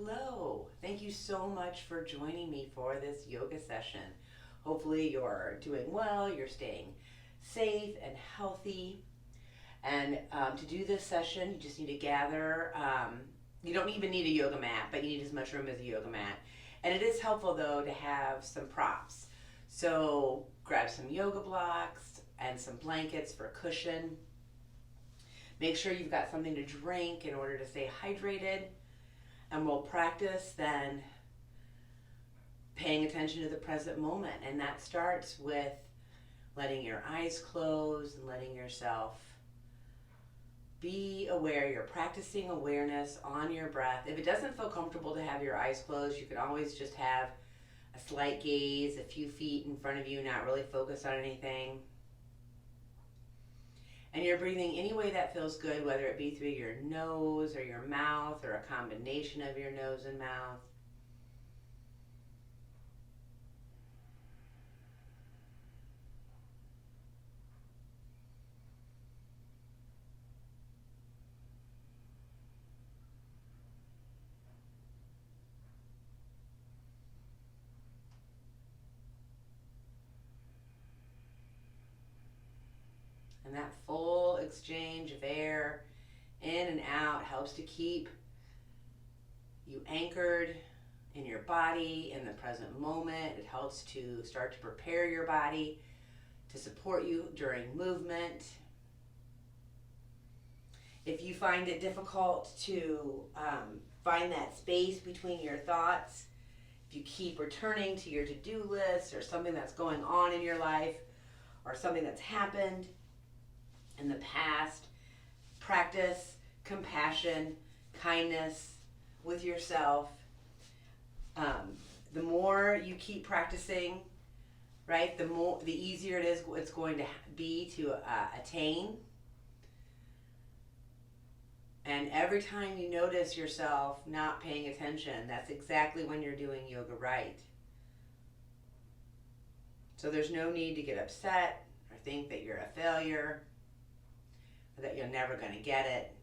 Hello. Thank you so much for joining me for this yoga session. Hopefully, you're doing well, you're staying safe and healthy. And to do this session, you just need to gather. You don't even need a yoga mat, but you need as much room as a yoga mat. And it is helpful, though, to have some props. So, grab some yoga blocks and some blankets for cushion. Make sure you've got something to drink in order to stay hydrated. And we'll practice then paying attention to the present moment. And that starts with letting your eyes close and letting yourself be aware. You're practicing awareness on your breath. If it doesn't feel comfortable to have your eyes closed, you can always just have a slight gaze a few feet in front of you, not really focus on anything. And you're breathing any way that feels good, whether it be through your nose or your mouth or a combination of your nose and mouth. And that full exchange of air in and out helps to keep you anchored in your body in the present moment. It helps to start to prepare your body to support you during movement. If you find it difficult to find that space between your thoughts, if you keep returning to your to-do list or something that's going on in your life or something that's happened in the past, practice compassion, kindness with yourself. The more you keep practicing, right, the easier it's going to be to attain. And every time you notice yourself not paying attention, that's exactly when you're doing yoga right. So there's no need to get upset or think that you're a failure, that you're never going to get it.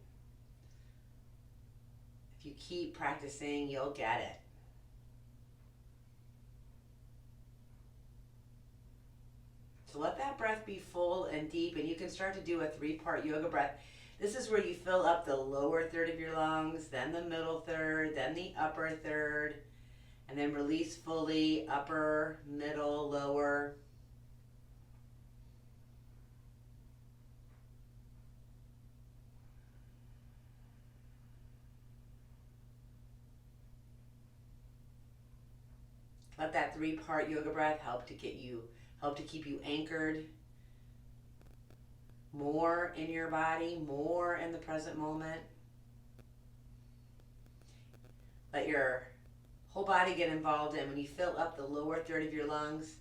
If you keep practicing, you'll get it. So let that breath be full and deep, and you can start to do a 3-part yoga breath. This is where you fill up the lower third of your lungs, then the middle third, then the upper third, and then release fully, upper, middle, lower. Let that 3-part yoga breath help to keep you anchored more in your body, more in the present moment. Let your whole body get involved in. When you fill up the lower third of your lungs,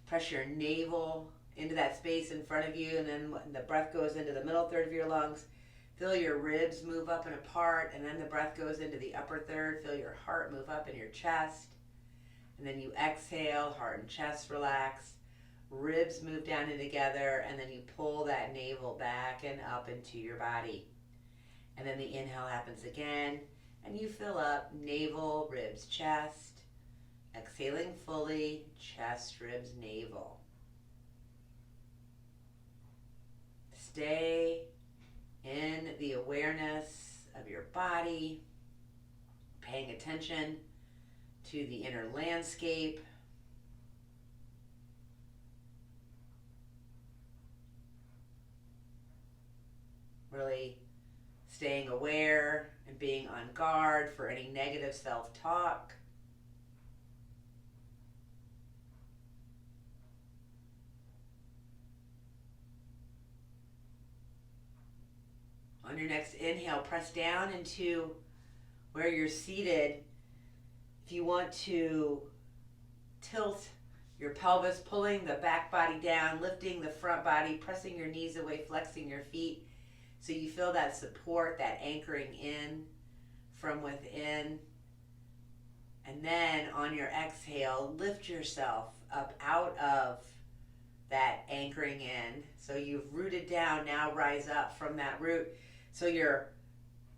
press your navel into that space in front of you, and then when the breath goes into the middle third of your lungs, feel your ribs move up and apart, and then the breath goes into the upper third. Feel your heart move up in your chest. And then you exhale, heart and chest relax, ribs move down and together, and then you pull that navel back and up into your body. And then the inhale happens again, and you fill up navel, ribs, chest, exhaling fully, chest, ribs, navel. Stay in the awareness of your body, paying attention to the inner landscape. Really staying aware and being on guard for any negative self-talk. On your next inhale, press down into where you're seated. If you want to tilt your pelvis, pulling the back body down, lifting the front body, pressing your knees away, flexing your feet, so you feel that support, that anchoring in from within. And then on your exhale, lift yourself up out of that anchoring in. So you've rooted down, now rise up from that root. So your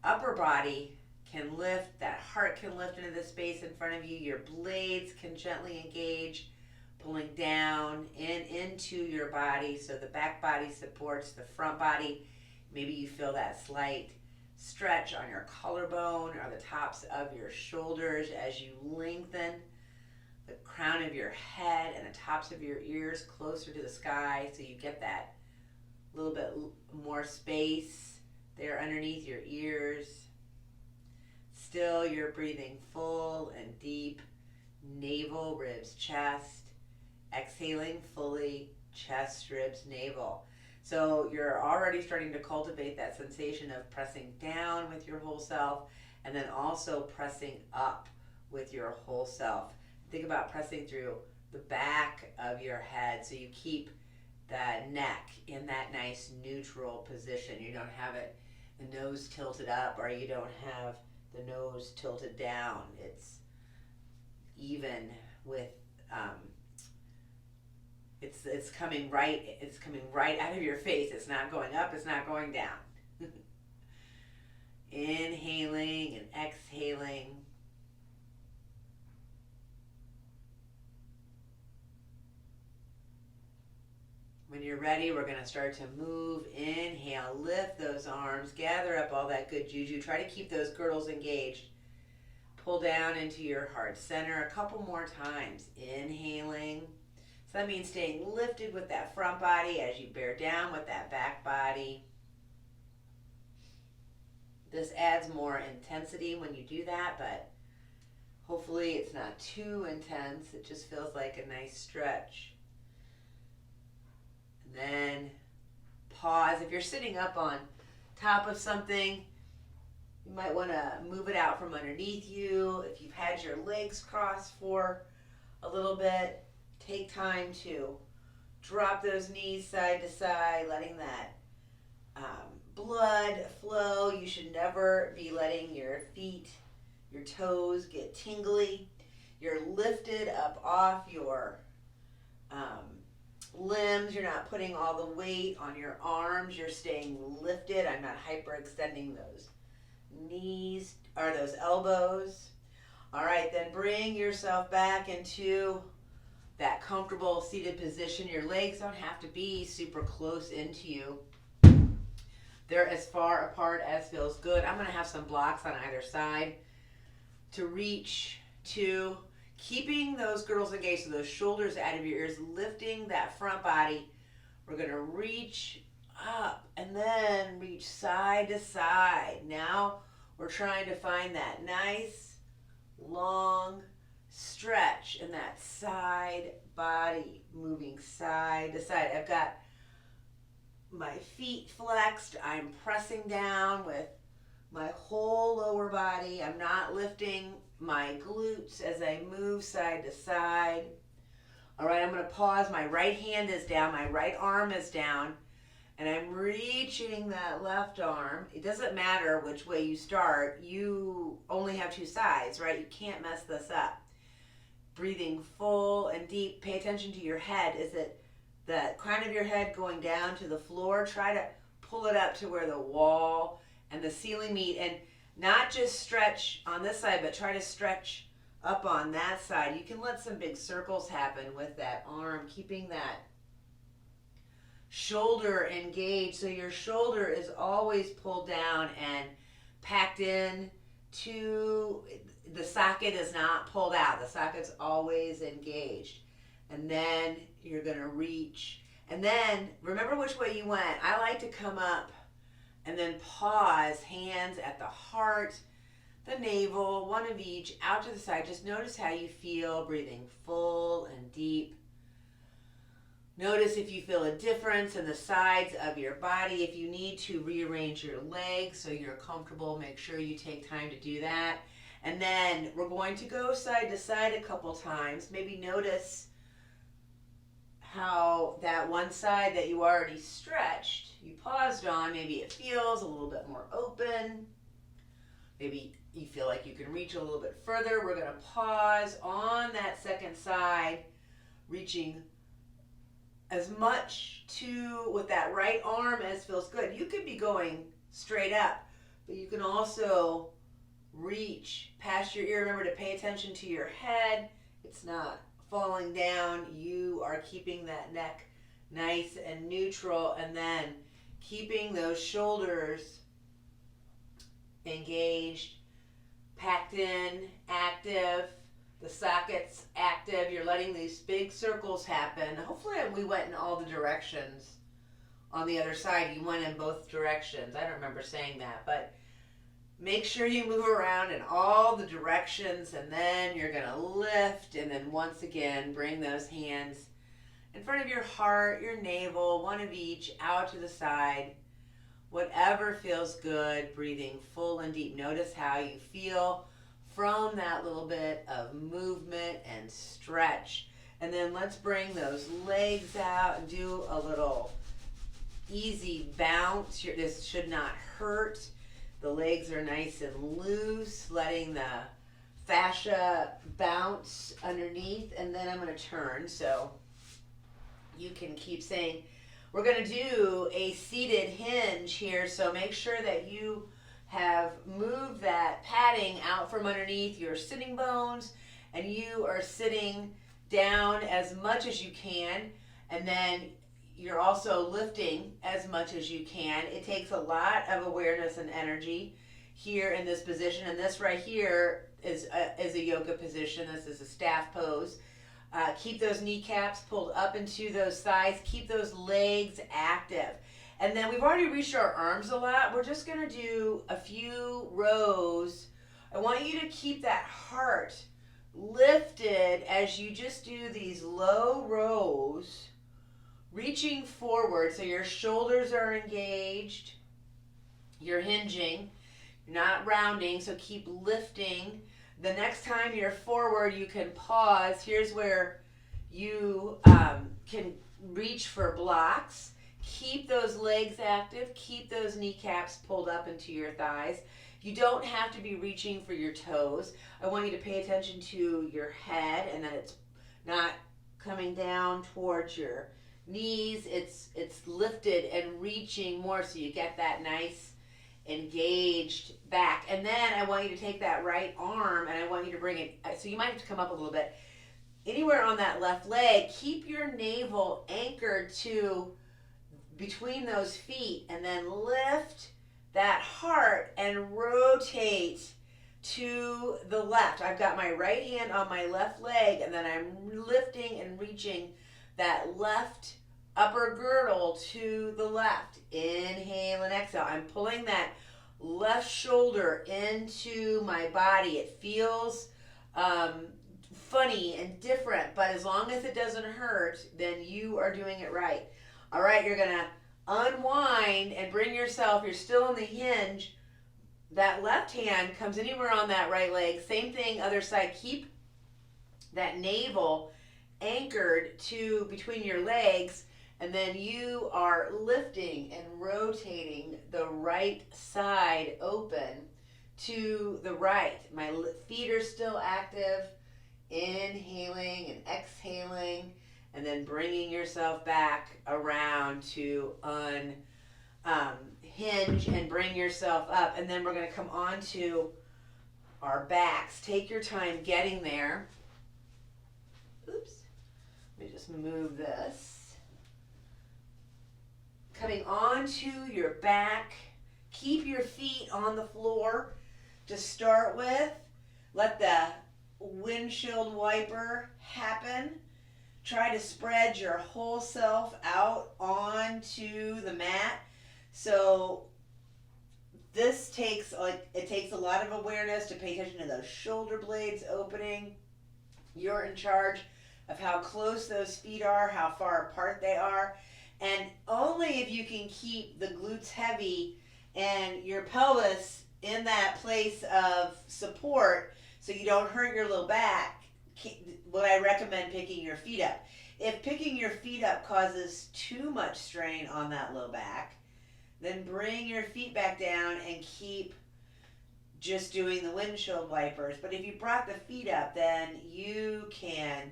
upper body can lift, that heart can lift into the space in front of you. Your blades can gently engage, pulling down and into your body. So the back body supports the front body. Maybe you feel that slight stretch on your collarbone or the tops of your shoulders as you lengthen the crown of your head and the tops of your ears closer to the sky, so you get that little bit more space there underneath your ears. Still, you're breathing full and deep, navel, ribs, chest. Exhaling fully, chest, ribs, navel. So you're already starting to cultivate that sensation of pressing down with your whole self and then also pressing up with your whole self. Think about pressing through the back of your head so you keep that neck in that nice neutral position. You don't have it, the nose tilted up, or you don't have the nose tilted down. It's even with it's coming right out of your face. It's not going up, it's not going down. Inhaling and exhaling. When you're ready, we're going to start to move. Inhale, lift those arms, gather up all that good juju. Try to keep those girdles engaged. Pull down into your heart center a couple more times. Inhaling. So that means staying lifted with that front body as you bear down with that back body. This adds more intensity when you do that, but hopefully it's not too intense. It just feels like a nice stretch. And then pause. If you're sitting up on top of something, you might want to move it out from underneath you. If you've had your legs crossed for a little bit, take time to drop those knees side to side, letting that blood flow. You should never be letting your feet, your toes get tingly. You're lifted up off your limbs. You're not putting all the weight on your arms. You're staying lifted. I'm not hyperextending those knees or those elbows. All right, then bring yourself back into that comfortable seated position. Your legs don't have to be super close into you. They're as far apart as feels good. I'm going to have some blocks on either side to reach to, keeping those girdles engaged, so those shoulders out of your ears, lifting that front body. We're going to reach up and then reach side to side. Now we're trying to find that nice long stretch in that side body, moving side to side. I've got my feet flexed. I'm pressing down with my whole lower body. I'm not lifting my glutes as I move side to side. All right, I'm going to pause. My right hand is down. My right arm is down. And I'm reaching that left arm. It doesn't matter which way you start. You only have two sides, right? You can't mess this up. Breathing full and deep. Pay attention to your head. Is it the crown of your head going down to the floor? Try to pull it up to where the wall and the ceiling meet. And not just stretch on this side, but try to stretch up on that side. You can let some big circles happen with that arm, keeping that shoulder engaged. So your shoulder is always pulled down and packed in to, the socket is not pulled out. The socket's always engaged. And then you're going to reach. And then remember which way you went. I like to come up and then pause, hands at the heart, the navel, one of each, out to the side. Just notice how you feel, breathing full and deep. Notice if you feel a difference in the sides of your body. If you need to rearrange your legs so you're comfortable, make sure you take time to do that. And then we're going to go side to side a couple times. Maybe notice how that one side that you already stretched, you paused on, maybe it feels a little bit more open. Maybe you feel like you can reach a little bit further. We're going to pause on that second side, reaching as much to with that right arm as feels good. You could be going straight up, but you can also reach past your ear. Remember to pay attention to your head. It's not falling down. You are keeping that neck nice and neutral, and then keeping those shoulders engaged, packed in, active, the sockets active. You're letting these big circles happen. Hopefully we went in all the directions. On the other side, you went in both directions. I don't remember saying that, but make sure you move around in all the directions, and then you're going to lift, and then once again, bring those hands in front of your heart, your navel, one of each, out to the side. Whatever feels good, breathing full and deep. Notice how you feel from that little bit of movement and stretch. And then let's bring those legs out and do a little easy bounce. This should not hurt. The legs are nice and loose, letting the fascia bounce underneath. And then I'm going to turn, so you can keep saying, we're going to do a seated hinge here, so make sure that you have moved that padding out from underneath your sitting bones, and you are sitting down as much as you can, and then you're also lifting as much as you can. It takes a lot of awareness and energy here in this position, and this right here is a yoga position. This is a staff pose. Keep those kneecaps pulled up into those thighs. Keep those legs active. And then we've already reached our arms a lot. We're just going to do a few rows. I want you to keep that heart lifted as you just do these low rows, reaching forward so your shoulders are engaged. You're hinging. You're not rounding, so keep lifting. The next time you're forward, you can pause. Here's where you can reach for blocks. Keep those legs active. Keep those kneecaps pulled up into your thighs. You don't have to be reaching for your toes. I want you to pay attention to your head, and that it's not coming down towards your knees. It's lifted and reaching more, so you get that nice engaged back. And then I want you to take that right arm, and I want you to bring it, so you might have to come up a little bit. Anywhere on that left leg, keep your navel anchored to between those feet, and then lift that heart and rotate to the left. I've got my right hand on my left leg, and then I'm lifting and reaching that left upper girdle to the left. Inhale and exhale. I'm pulling that left shoulder into my body. It feels funny and different, but as long as it doesn't hurt, then you are doing it right. All right, you're going to unwind and bring yourself, you're still in the hinge. That left hand comes anywhere on that right leg. Same thing, other side. Keep that navel anchored to between your legs, and then you are lifting and rotating the right side open to the right. My feet are still active. Inhaling and exhaling, and then bringing yourself back around to hinge and bring yourself up. And then we're going to come on to our backs. Take your time getting there. Oops. Let me just move this. Coming onto your back. Keep your feet on the floor to start with. Let the windshield wiper happen. Try to spread your whole self out onto the mat. So this takes a lot of awareness to pay attention to those shoulder blades opening. You're in charge of how close those feet are, how far apart they are, and only if you can keep the glutes heavy and your pelvis in that place of support so you don't hurt your low back, would I recommend picking your feet up. If picking your feet up causes too much strain on that low back, then bring your feet back down and keep just doing the windshield wipers. But if you brought the feet up, then you can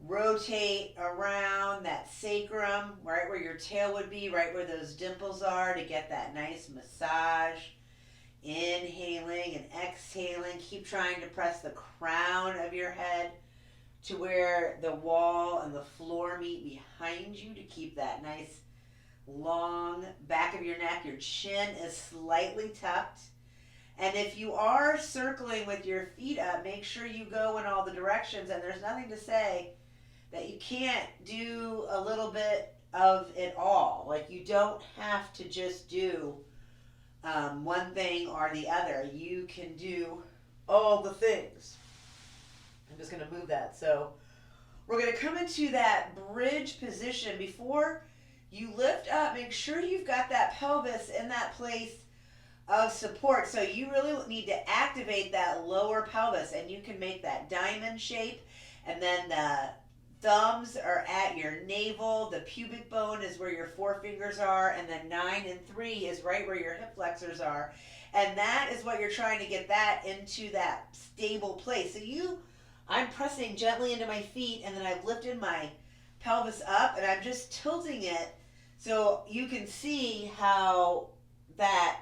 rotate around that sacrum, right where your tail would be, right where those dimples are, to get that nice massage Inhaling and exhaling. Keep trying to press the crown of your head to where the wall and the floor meet behind you to keep that nice long back of your neck. Your chin is slightly tucked. And if you are circling with your feet up, make sure you go in all the directions. And there's nothing to say that you can't do a little bit of it all. Like, you don't have to just do one thing or the other. You can do all the things. I'm just going to move that. So we're going to come into that bridge position. Before you lift up, make sure you've got that pelvis in that place of support. So you really need to activate that lower pelvis, and you can make that diamond shape, and then the thumbs are at your navel, the pubic bone is where your forefingers are, and then 9 and 3 is right where your hip flexors are. And that is what you're trying to get that into that stable place. So I'm pressing gently into my feet, and then I've lifted my pelvis up, and I'm just tilting it so you can see how that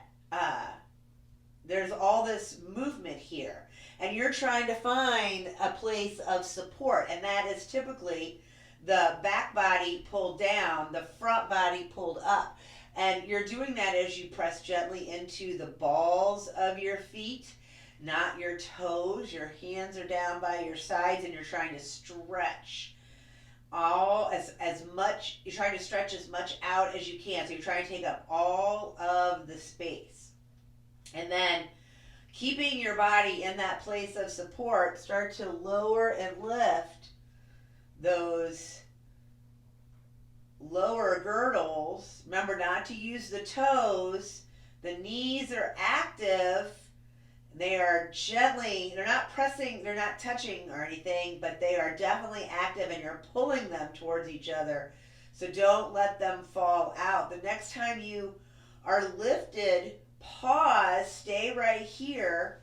there's all this movement here. And you're trying to find a place of support, and that is typically the back body pulled down, the front body pulled up. And you're doing that as you press gently into the balls of your feet, not your toes. Your hands are down by your sides, and you're trying to stretch as much. You're trying to stretch as much out as you can. So you're trying to take up all of the space. And then, keeping your body in that place of support, start to lower and lift those lower girdles. Remember not to use the toes. The knees are active. They are gently, they're not pressing, they're not touching or anything, but they are definitely active, and you're pulling them towards each other. So don't let them fall out. The next time you are lifted, pause, stay right here,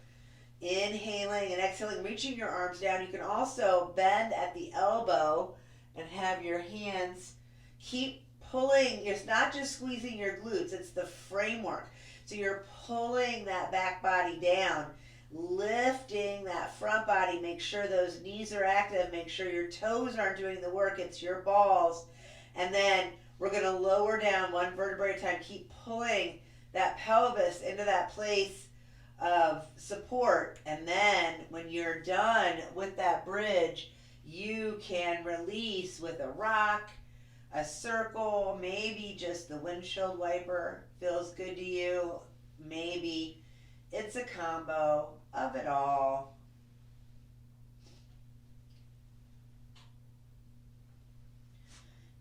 inhaling and exhaling, reaching your arms down. You can also bend at the elbow and have your hands keep pulling. It's not just squeezing your glutes, it's the framework. So you're pulling that back body down, lifting that front body. Make sure those knees are active. Make sure your toes aren't doing the work. It's your balls. And then we're going to lower down one vertebrae at a time. Keep pulling that pelvis into that place of support. And then when you're done with that bridge, you can release with a rock, a circle, maybe just the windshield wiper feels good to you. Maybe it's a combo of it all.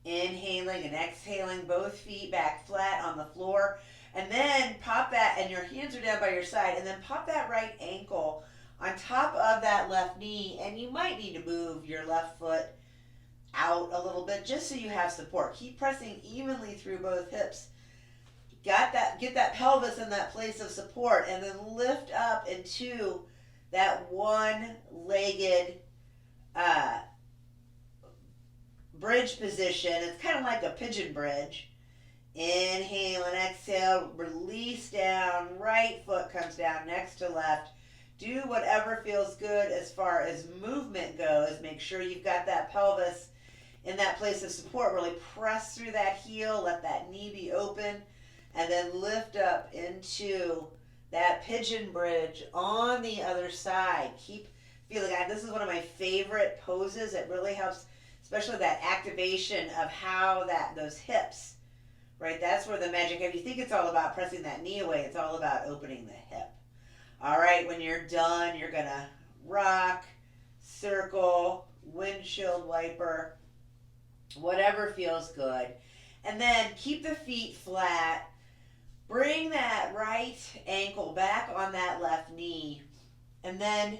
Inhaling and exhaling, both feet back flat on the floor. And then pop that, and your hands are down by your side, and then pop that right ankle on top of that left knee, and you might need to move your left foot out a little bit just so you have support. Keep pressing evenly through both hips. Get that pelvis in that place of support, and then lift up into that one-legged bridge position. It's kind of like a pigeon bridge. Inhale and exhale, release down, right foot comes down next to left. Do whatever feels good as far as movement goes. Make sure you've got that pelvis in that place of support. Really press through that heel, let that knee be open, and then lift up into that pigeon bridge on the other side. Keep feeling, this is one of my favorite poses. It really helps, especially that activation of how those hips, right? That's where the magic, if you think it's all about pressing that knee away, it's all about opening the hip. All right, when you're done, you're going to rock, circle, windshield wiper, whatever feels good. And then keep the feet flat. Bring that right ankle back on that left knee. And then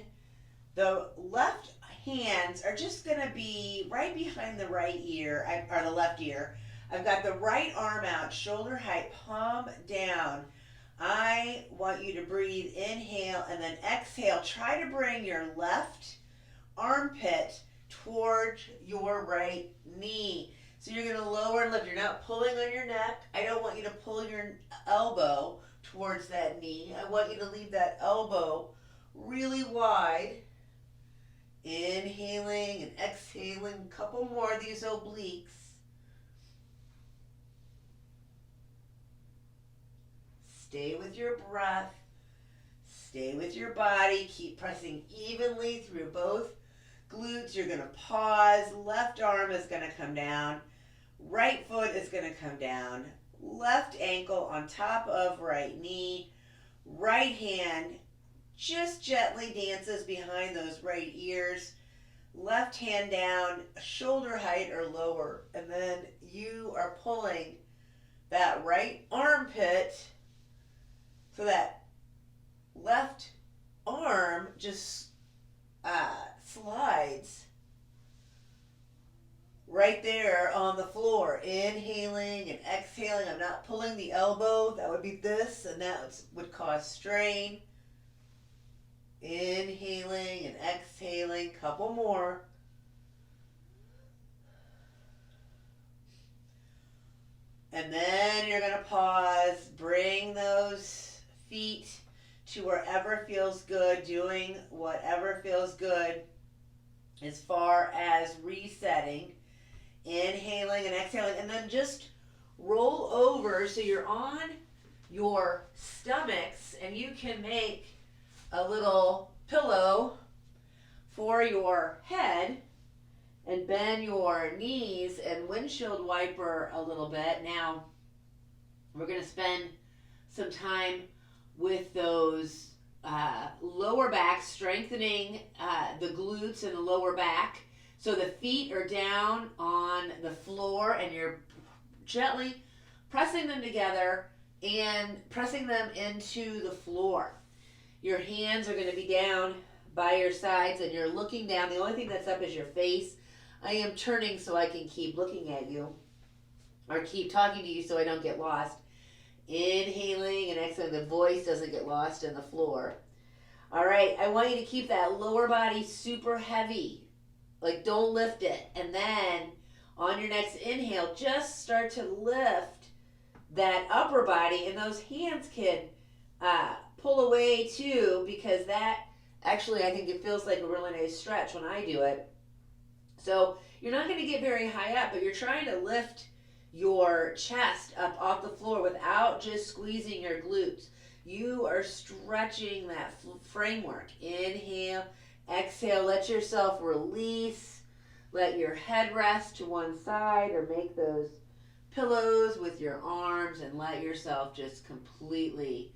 the left hands are just going to be right behind the right ear, or the left ear. I've got the right arm out, shoulder height, palm down. I want you to breathe, inhale, and then exhale. Try to bring your left armpit towards your right knee. So you're going to lower and lift. You're not pulling on your neck. I don't want you to pull your elbow. towards that knee. I want you to leave that elbow really wide. Inhaling and exhaling, a couple more of these obliques. Stay with your breath. Stay with your body. Keep pressing evenly through both glutes. You're going to pause. Left arm is going to come down. Right foot is going to come down. Left ankle on top of right knee. Right hand just gently dances behind those right ears. Left hand down, shoulder height or lower. And then you are pulling that right armpit so that left arm just slides right there on the floor. Inhaling and exhaling. I'm not pulling the elbow. That would be this, and that would cause strain. Inhaling and exhaling. Couple more. And then you're going to pause. Bring those feet to wherever feels good. Doing whatever feels good as far as resetting. Inhaling and exhaling. And then just roll over so you're on your stomachs, and you can make a little pillow for your head and bend your knees and windshield wiper a little bit. Now, we're going to spend some time with those lower back, strengthening the glutes and the lower back. So the feet are down on the floor and you're gently pressing them together and pressing them into the floor. Your hands are going to be down by your sides and you're looking down. The only thing that's up is your face. I am turning so I can keep looking at you or keep talking to you so I don't get lost. Inhaling and exhaling. The voice doesn't get lost in the floor. All right, I want you to keep that lower body super heavy. Like, don't lift it. And then on your next inhale, just start to lift that upper body, and those hands can pull away too, because that actually, I think it feels like a really nice stretch when I do it. So you're not going to get very high up, but you're trying to lift your chest up off the floor without just squeezing your glutes. You are stretching that framework. Inhale, exhale, let yourself release. Let your head rest to one side or make those pillows with your arms and let yourself just completely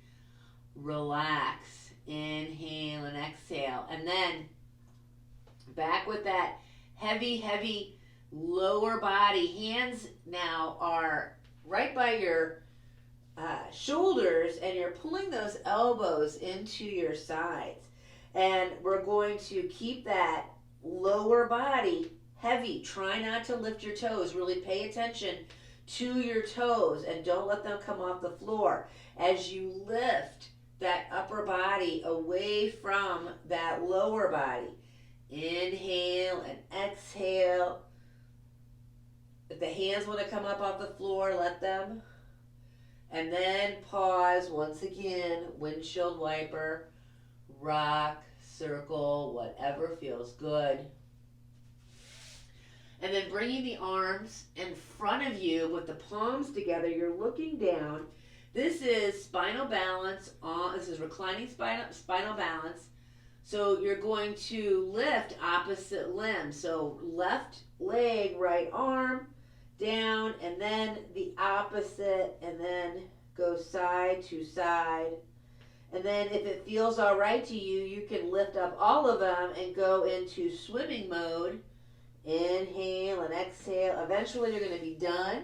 relax. Inhale and exhale. And then back with that heavy lower body. Hands now are right by your shoulders, and you're pulling those elbows into your sides. And we're going to keep that lower body heavy. Try not to lift your toes. Really pay attention to your toes and don't let them come off the floor. As you lift that upper body away from that lower body. Inhale and exhale. If the hands want to come up off the floor, let them. And then pause once again. Windshield wiper, rock, circle, whatever feels good. And then bringing the arms in front of you with the palms together, you're looking down. This is spinal balance. This is reclining spinal balance. So you're going to lift opposite limb. So left leg, right arm, down, and then the opposite, and then go side to side. And then if it feels all right to you, you can lift up all of them and go into swimming mode. Inhale and exhale. Eventually you're going to be done.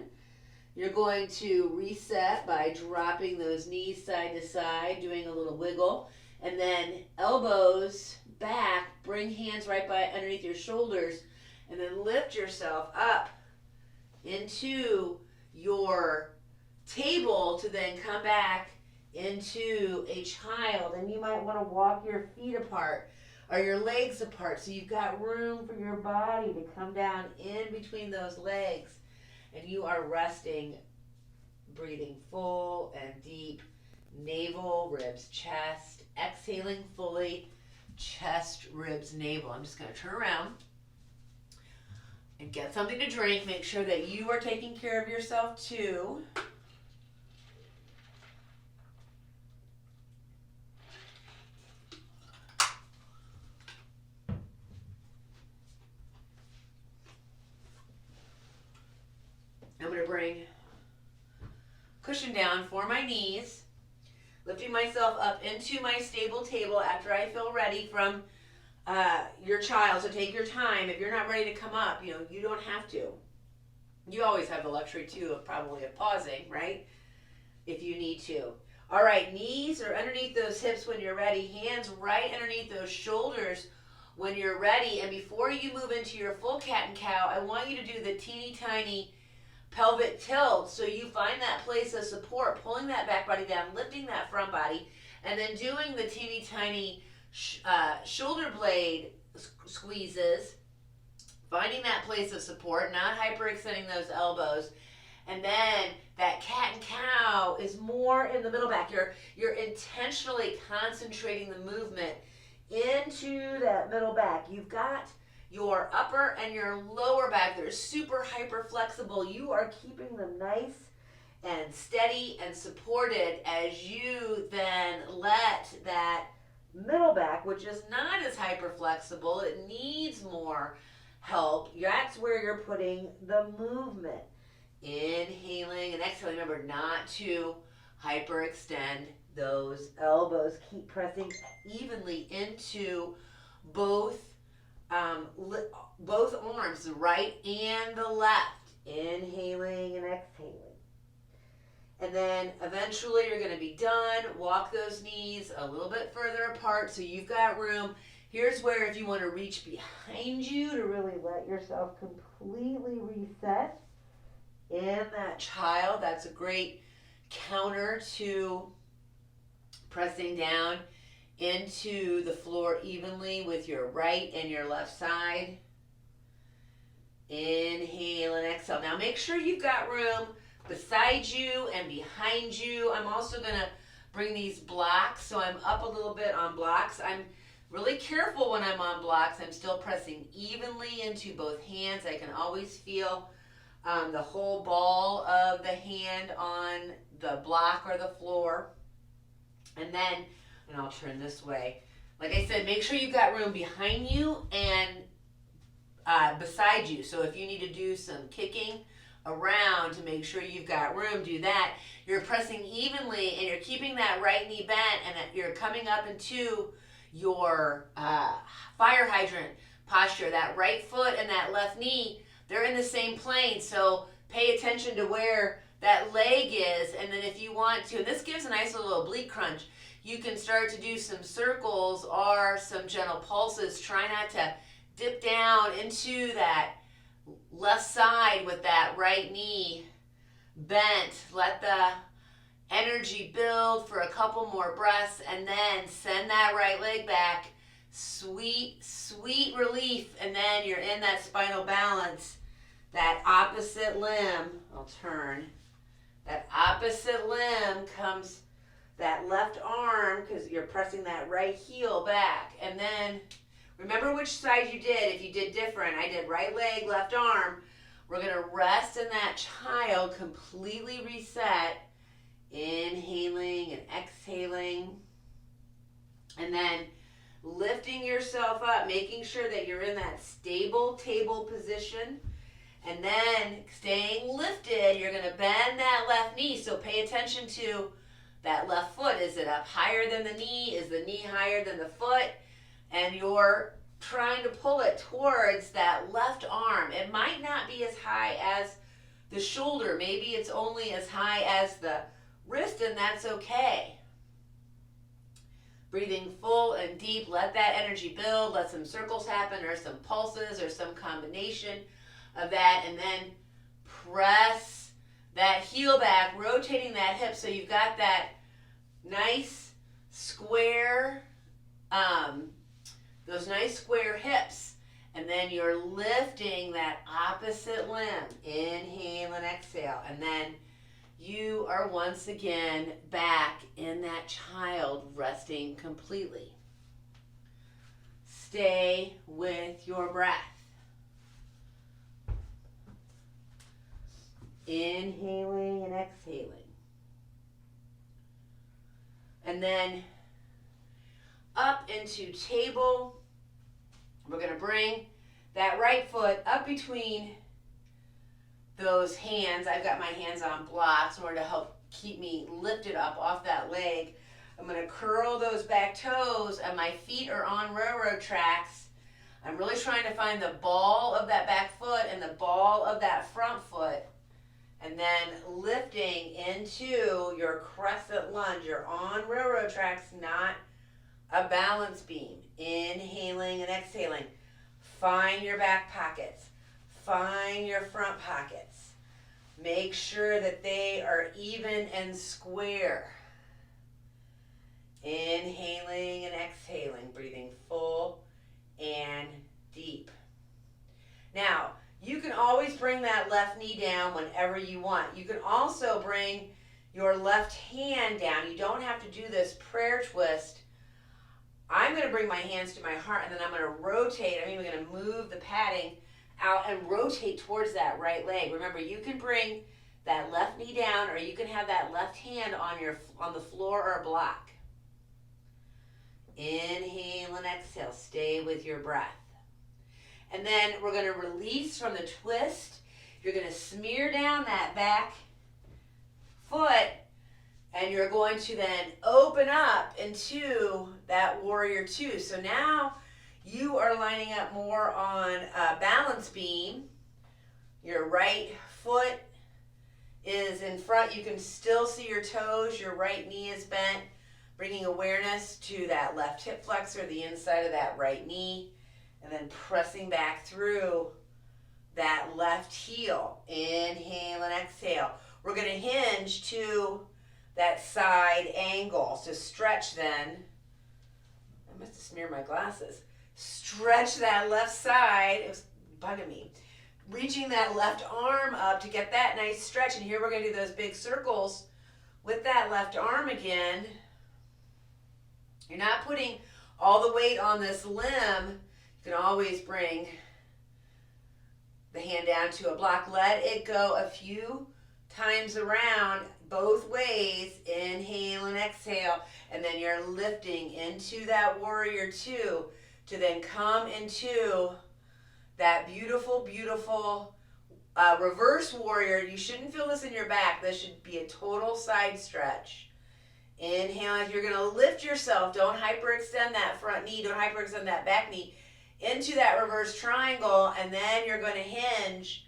You're going to reset by dropping those knees side to side, doing a little wiggle. And then elbows back, bring hands right by underneath your shoulders, and then lift yourself up into your table to then come back into a child. And you might want to walk your feet apart or your legs apart so you've got room for your body to come down in between those legs. And you are resting, breathing full and deep navel, ribs, chest. Exhaling fully, chest, ribs, navel. I'm just going to turn around and get something to drink. Make sure that you are taking care of yourself too. I'm going to bring cushion down for my knees, lifting myself up into my stable table after I feel ready from your child. So take your time. If you're not ready to come up, you don't have to. You always have the luxury too of pausing, right? If you need to. All right, knees are underneath those hips when you're ready. Hands right underneath those shoulders when you're ready. And before you move into your full cat and cow, I want you to do the teeny tiny pelvic tilt. So you find that place of support, pulling that back body down, lifting that front body, and then doing the teeny tiny shoulder blade squeezes, finding that place of support, not hyperextending those elbows. And then that cat and cow is more in the middle back. You're intentionally concentrating the movement into that middle back. You've got your upper and your lower back. They're super hyper flexible. You are keeping them nice and steady and supported as you then let that middle back, which is not as hyper flexible, it needs more help. That's where you're putting the movement. Inhaling and exhaling. Remember not to hyperextend those elbows. Keep pressing evenly into both arms, the right and the left. Inhaling and exhaling. And then eventually you're going to be done. Walk those knees a little bit further apart so you've got room. Here's where if you want to reach behind you to really let yourself completely reset in that child, that's a great counter to pressing down into the floor evenly with your right and your left side. Inhale and exhale. Now make sure you've got room beside you and behind you. I'm also going to bring these blocks, so I'm up a little bit on blocks. I'm really careful when I'm on blocks. I'm still pressing evenly into both hands. I can always feel the whole ball of the hand on the block or the floor. And I'll turn this way. Like I said, make sure you've got room behind you and beside you. So if you need to do some kicking around to make sure you've got room, do that. You're pressing evenly and you're keeping that right knee bent, and you're coming up into your fire hydrant posture. That right foot and that left knee, they're in the same plane, so pay attention to where that leg is. And then if you want to, and this gives a nice little oblique crunch, you can start to do some circles or some gentle pulses. Try not to dip down into that left side with that right knee bent. Let the energy build for a couple more breaths, and then send that right leg back. Sweet, sweet relief, and then you're in that spinal balance. That opposite limb, I'll turn. That opposite limb comes that left arm, because you're pressing that right heel back. And then remember which side you did. If you did different, I did right leg, left arm. We're going to rest in that child, completely reset. Inhaling and exhaling. And then lifting yourself up, making sure that you're in that stable table position. And then staying lifted, you're going to bend that left knee. So pay attention to that left foot. Is it up higher than the knee? Is the knee higher than the foot? And you're trying to pull it towards that left arm. It might not be as high as the shoulder. Maybe it's only as high as the wrist, and that's okay. Breathing full and deep. Let that energy build. Let some circles happen, or some pulses, or some combination of that. And then press that heel back, rotating that hip so you've got that nice square, those nice square hips. And then you're lifting that opposite limb. Inhale and exhale. And then you are once again back in that child, resting completely. Stay with your breath. Inhaling and exhaling. And then up into table. We're going to bring that right foot up between those hands. I've got my hands on blocks in order to help keep me lifted up off that leg. I'm going to curl those back toes and my feet are on railroad tracks. I'm really trying to find the ball of that back foot and the ball of that front foot. And then lifting into your crescent lunge. You're on railroad tracks, not a balance beam. Inhaling and exhaling. Find your back pockets. Find your front pockets. Make sure that they are even and square. Inhaling and exhaling. Breathing full and deep. Now, you can always bring that left knee down whenever you want. You can also bring your left hand down. You don't have to do this prayer twist. I'm going to bring my hands to my heart, and then I'm going to rotate. I'm even going to move the padding out and rotate towards that right leg. Remember, you can bring that left knee down, or you can have that left hand on the floor or a block. Inhale and exhale. Stay with your breath. And then we're going to release from the twist. You're going to smear down that back foot, and you're going to then open up into that warrior two. So now you are lining up more on a balance beam. Your right foot is in front. You can still see your toes. Your right knee is bent, bringing awareness to that left hip flexor, the inside of that right knee. And then pressing back through that left heel. Inhale and exhale. We're going to hinge to that side angle. So stretch then. I must have smeared my glasses. Stretch that left side. It was bugging me. Reaching that left arm up to get that nice stretch. And here we're going to do those big circles with that left arm again. You're not putting all the weight on this limb. You can always bring the hand down to a block. Let it go a few times around both ways. Inhale and exhale. And then you're lifting into that warrior two to then come into that beautiful, beautiful reverse warrior. You shouldn't feel this in your back. This should be a total side stretch. Inhale. You're going to lift yourself. Don't hyperextend that front knee. Don't hyperextend that back knee. Into that reverse triangle, and then you're going to hinge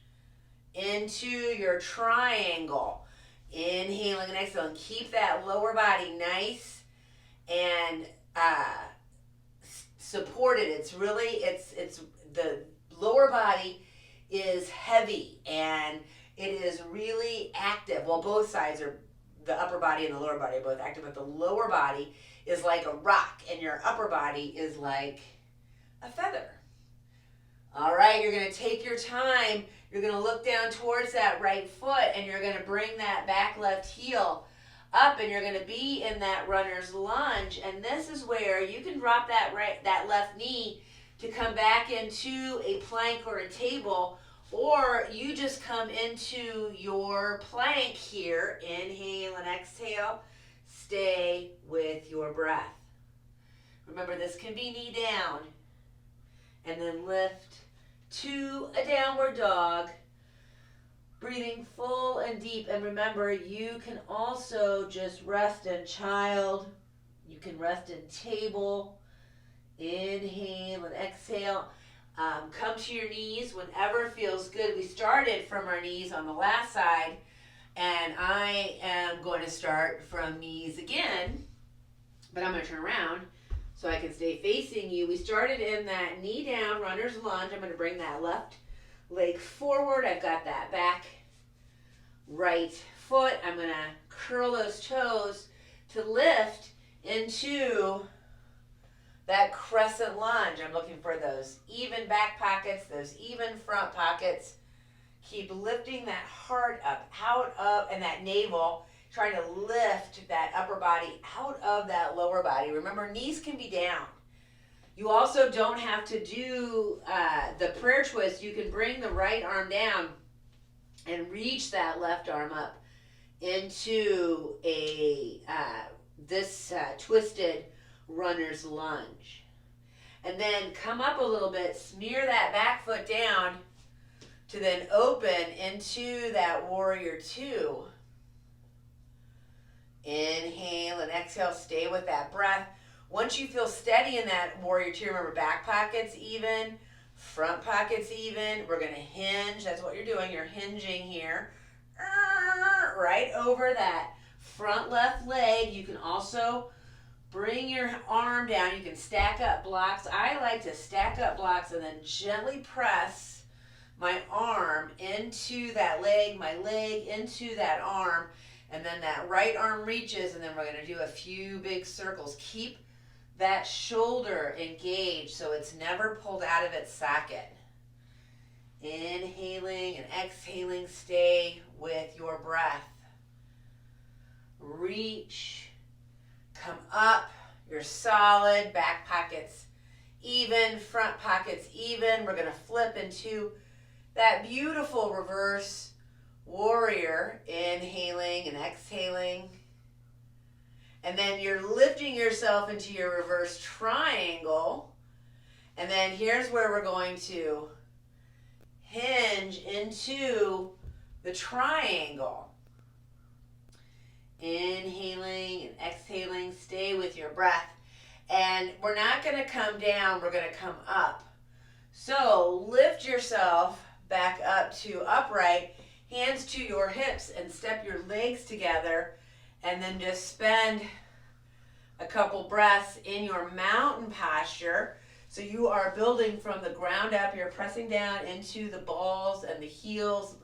into your triangle. Inhaling and exhaling. Keep that lower body nice and supported. It's really, it's the lower body is heavy and it is really active. Well, both sides are, the upper body and the lower body are both active, but the lower body is like a rock and your upper body is like a feather. All right, you're going to take your time. You're going to look down towards that right foot and you're going to bring that back left heel up and you're going to be in that runner's lunge. And this is where you can drop that left knee to come back into a plank or a table, or you just come into your plank here. Inhale and exhale. Stay with your breath. Remember, this can be knee down. And then lift to a downward dog. Breathing full and deep. And remember, you can also just rest in child. You can rest in table. Inhale and exhale. Come to your knees whenever feels good. We started from our knees on the last side. And I am going to start from knees again. But I'm going to turn around so I can stay facing you. We started in that knee down, runner's lunge. I'm going to bring that left leg forward. I've got that back right foot. I'm going to curl those toes to lift into that crescent lunge. I'm looking for those even back pockets, those even front pockets. Keep lifting that heart up, out of, and that navel, trying to lift that upper body out of that lower body. Remember, knees can be down. You also don't have to do the prayer twist. You can bring the right arm down and reach that left arm up into this twisted runner's lunge. And then come up a little bit, smear that back foot down to then open into that warrior two. Inhale and exhale, stay with that breath. Once you feel steady in that warrior two, remember back pockets even, front pockets even. We're going to hinge. That's what you're doing. You're hinging here. Right over that front left leg. You can also bring your arm down. You can stack up blocks. I like to stack up blocks and then gently press my arm into that leg, my leg into that arm, and then that right arm reaches, and then we're going to do a few big circles. Keep that shoulder engaged so it's never pulled out of its socket. Inhaling and exhaling, stay with your breath. Reach, come up, you're solid, back pockets even, front pockets even. We're going to flip into that beautiful reverse warrior, inhaling and exhaling. And then you're lifting yourself into your reverse triangle. And then here's where we're going to hinge into the triangle. Inhaling and exhaling, stay with your breath. And we're not going to come down, we're going to come up. So lift yourself back up to upright, hands to your hips, and step your legs together. And then just spend a couple breaths in your mountain posture. So you are building from the ground up. You're pressing down into the balls and the heels,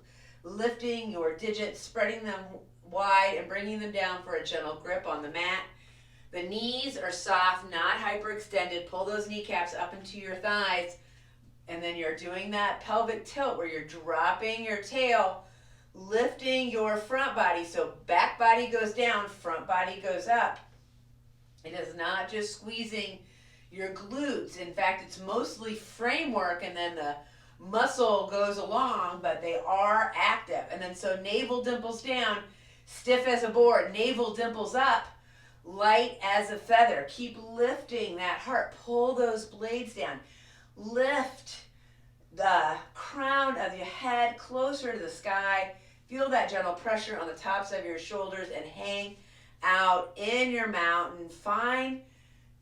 lifting your digits, spreading them wide and bringing them down for a gentle grip on the mat. The knees are soft, not hyperextended. Pull those kneecaps up into your thighs. And then you're doing that pelvic tilt where you're dropping your tail, lifting your front body. So back body goes down, front body goes up. It is not just squeezing your glutes. In fact, it's mostly framework and then the muscle goes along, but they are active. And then so navel dimples down, stiff as a board. Navel dimples up, light as a feather. Keep lifting that heart. Pull those blades down. Lift the crown of your head closer to the sky. Feel that gentle pressure on the tops of your shoulders and hang out in your mountain. Find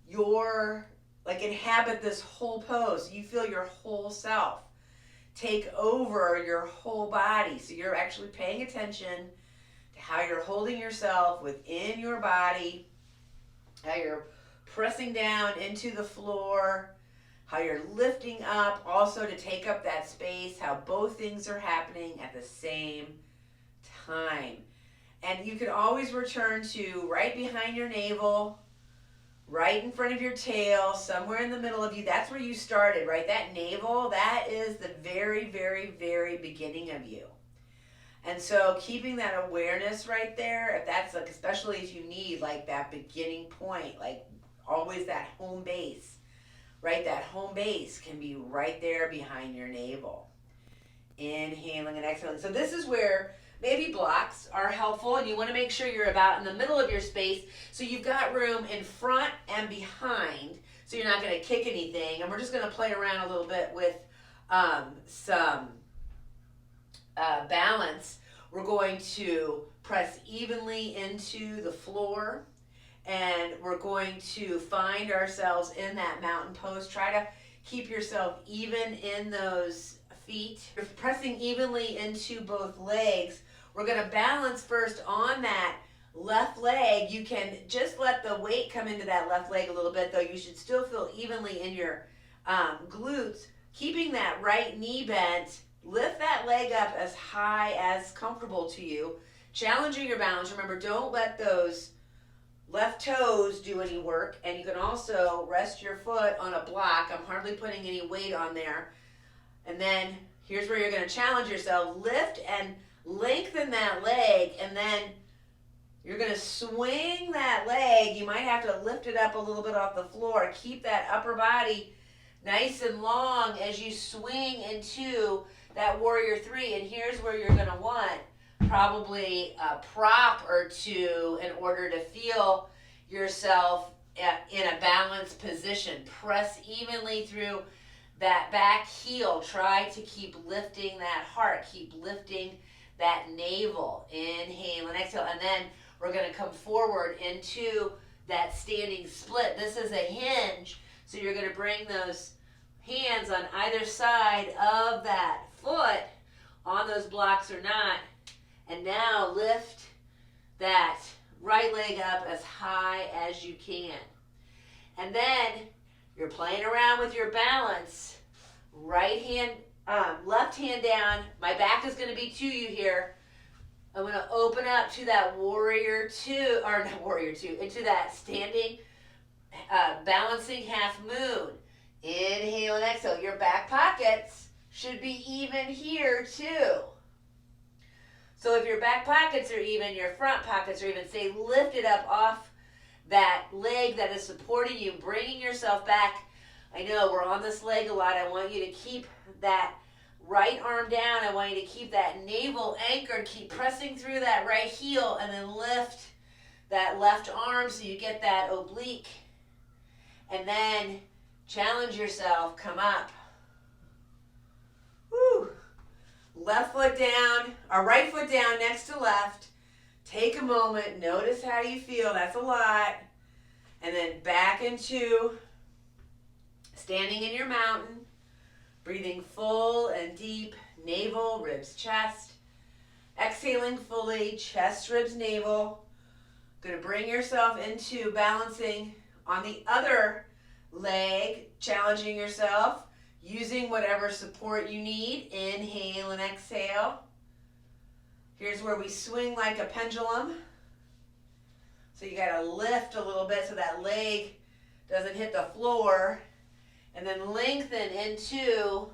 your, inhabit this whole pose. You feel your whole self take over your whole body. So you're actually paying attention to how you're holding yourself within your body, how you're pressing down into the floor, how you're lifting up also to take up that space, how both things are happening at the same time. And you can always return to right behind your navel, right in front of your tail, somewhere in the middle of you. That's where you started, right? That navel, that is the very, very, very beginning of you. And so keeping that awareness right there, if that's especially if you need that beginning point, always that home base, right? That home base can be right there behind your navel. Inhaling and exhaling. So this is where maybe blocks are helpful, and you want to make sure you're about in the middle of your space so you've got room in front and behind so you're not going to kick anything. And we're just going to play around a little bit with some balance. We're going to press evenly into the floor, and we're going to find ourselves in that mountain pose. Try to keep yourself even in those feet. You're pressing evenly into both legs. We're going to balance first on that left leg. You can just let the weight come into that left leg a little bit, though you should still feel evenly in your glutes. Keeping that right knee bent, lift that leg up as high as comfortable to you. Challenging your balance. Remember, don't let those left toes do any work, and you can also rest your foot on a block. I'm hardly putting any weight on there. And then Here's where you're going to challenge yourself. Lift and lengthen that leg, and then you're going to swing that leg. You might have to lift it up a little bit off the floor. Keep that upper body nice and long as you swing into that warrior three. And here's where you're going to want probably a prop or two in order to feel yourself in a balanced position. Press evenly through that back heel. Try to keep lifting that heart. Keep lifting that navel. Inhale and exhale. And then we're going to come forward into that standing split. This is a hinge. So you're going to bring those hands on either side of that foot on those blocks or not. And now lift that right leg up as high as you can. And then you're playing around with your balance. Right hand, left hand down. My back is going to be to you here. I'm going to open up to that warrior two, or not warrior two, into that standing, balancing half moon. Inhale and exhale. Your back pockets should be even here too. So if your back pockets are even, your front pockets are even, stay lifted up off that leg that is supporting you, bringing yourself back. I know we're on this leg a lot. I want you to keep that right arm down. I want you to keep that navel anchored. Keep pressing through that right heel and then lift that left arm so you get that oblique. And then challenge yourself. Come up. Woo. Left foot down, or right foot down next to left. Take a moment. Notice how you feel. That's a lot. And then back into standing in your mountain. Breathing full and deep, navel, ribs, chest. Exhaling fully, chest, ribs, navel. Going to bring yourself into balancing on the other leg, challenging yourself, using whatever support you need. Inhale and exhale. Here's where we swing like a pendulum. So you got to lift a little bit so that leg doesn't hit the floor. And then lengthen into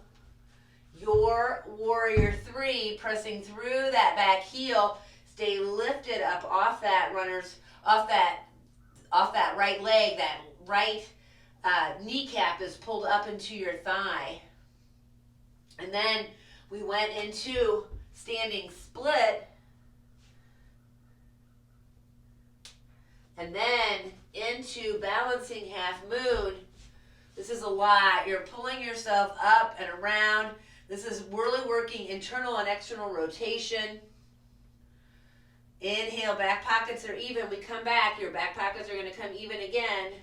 your warrior three, pressing through that back heel. Stay lifted up off that off that right leg. That right kneecap is pulled up into your thigh. And then we went into standing split. And then into balancing half moon. This is a lot. You're pulling yourself up and around. This is really working internal and external rotation. Inhale, back pockets are even. We come back. Your back pockets are going to come even again.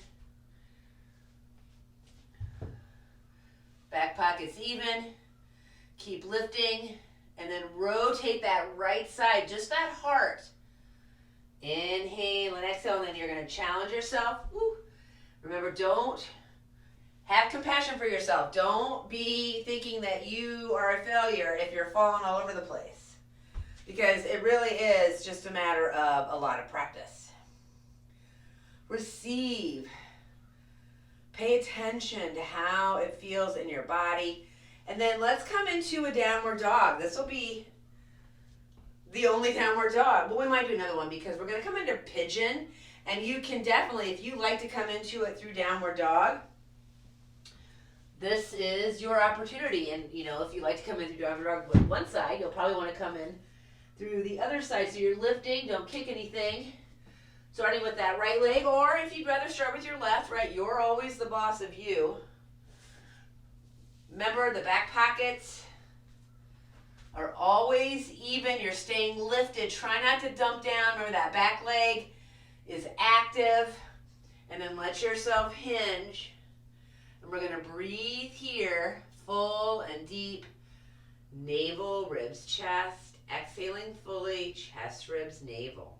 Back pockets even. Keep lifting. And then rotate that right side, just that heart. Inhale and exhale. And then you're going to challenge yourself. Woo. Remember, don't have compassion for yourself. Don't be thinking that you are a failure if you're falling all over the place. Because it really is just a matter of a lot of practice. Receive. Pay attention to how it feels in your body. And then let's come into a downward dog. This will be the only downward dog. But we might do another one because we're going to come into pigeon. And you can definitely, if you like to come into it through downward dog, this is your opportunity. And, you know, if you like to come in through downward dog with one side, you'll probably want to come in through the other side. So you're lifting, don't kick anything. Starting with that right leg, or if you'd rather start with your left, right, you're always the boss of you. Remember, the back pockets are always even. You're staying lifted. Try not to dump down. Remember, that back leg is active. And then let yourself hinge. And we're going to breathe here, full and deep. Navel, ribs, chest. Exhaling fully, chest, ribs, navel.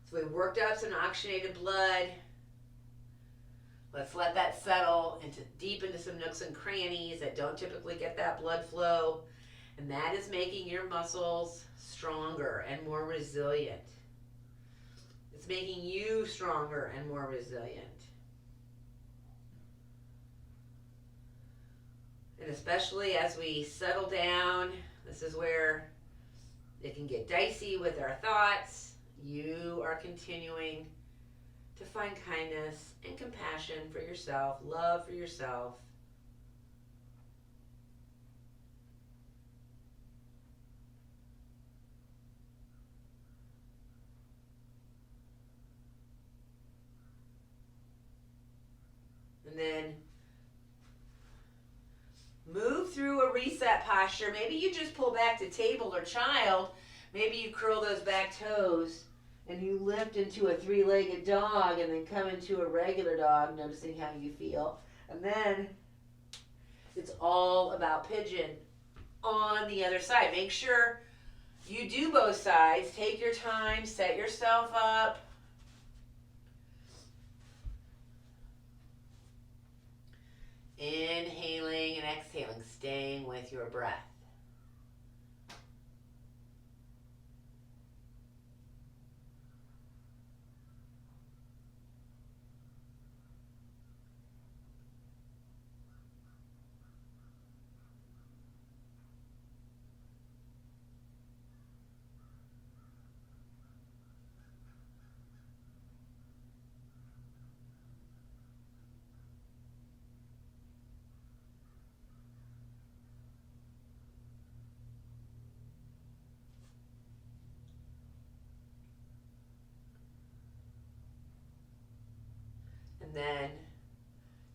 So we worked up some oxygenated blood. Let's let that settle deep into some nooks and crannies that don't typically get that blood flow. And that is making your muscles stronger and more resilient. It's making you stronger and more resilient. And especially as we settle down, this is where it can get dicey with our thoughts. You are continuing to find kindness and compassion for yourself, love for yourself. And then move through a reset posture. Maybe you just pull back to table or child. Maybe you curl those back toes and you lift into a three-legged dog and then come into a regular dog, noticing how you feel. And then it's all about pigeon on the other side. Make sure you do both sides. Take your time, set yourself up. Inhaling and exhaling, staying with your breath. And then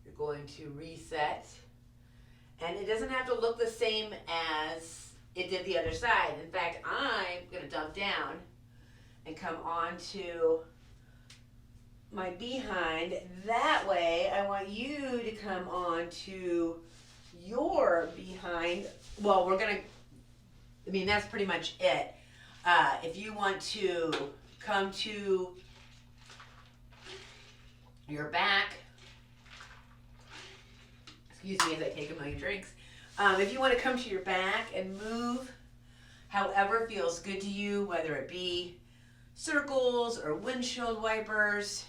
you're going to reset. And it doesn't have to look the same as it did the other side. In fact, I'm going to dump down and come onto my behind. That way, I want you to come onto your behind. Well, that's pretty much it. If you want to come to your back, excuse me as I take a million drinks. If you want to come to your back and move however feels good to you, whether it be circles or windshield wipers,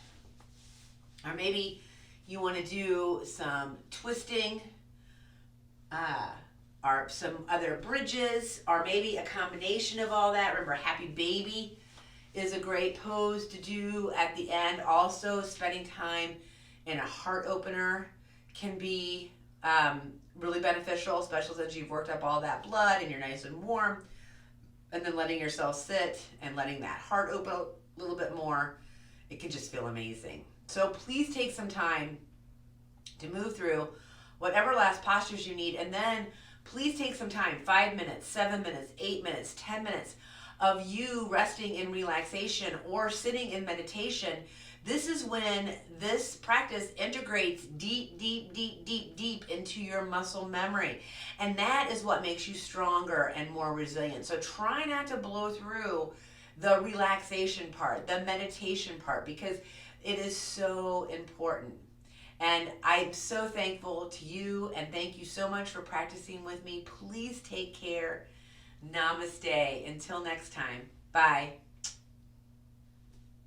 or maybe you want to do some twisting, or some other bridges, or maybe a combination of all that. Remember, happy baby is a great pose to do at the end. Also, spending time in a heart opener can be really beneficial, especially since you've worked up all that blood and you're nice and warm. And then letting yourself sit and letting that heart open a little bit more, it can just feel amazing. So please take some time to move through whatever last postures you need, and then please take some time, 5 minutes, 7 minutes, 8 minutes, 10 minutes, of you resting in relaxation or sitting in meditation. This is when this practice integrates deep, deep, deep, deep, deep into your muscle memory. And that is what makes you stronger and more resilient. So try not to blow through the relaxation part, the meditation part, because it is so important. And I'm so thankful to you, and thank you so much for practicing with me. Please take care. Namaste. Until next time. Bye.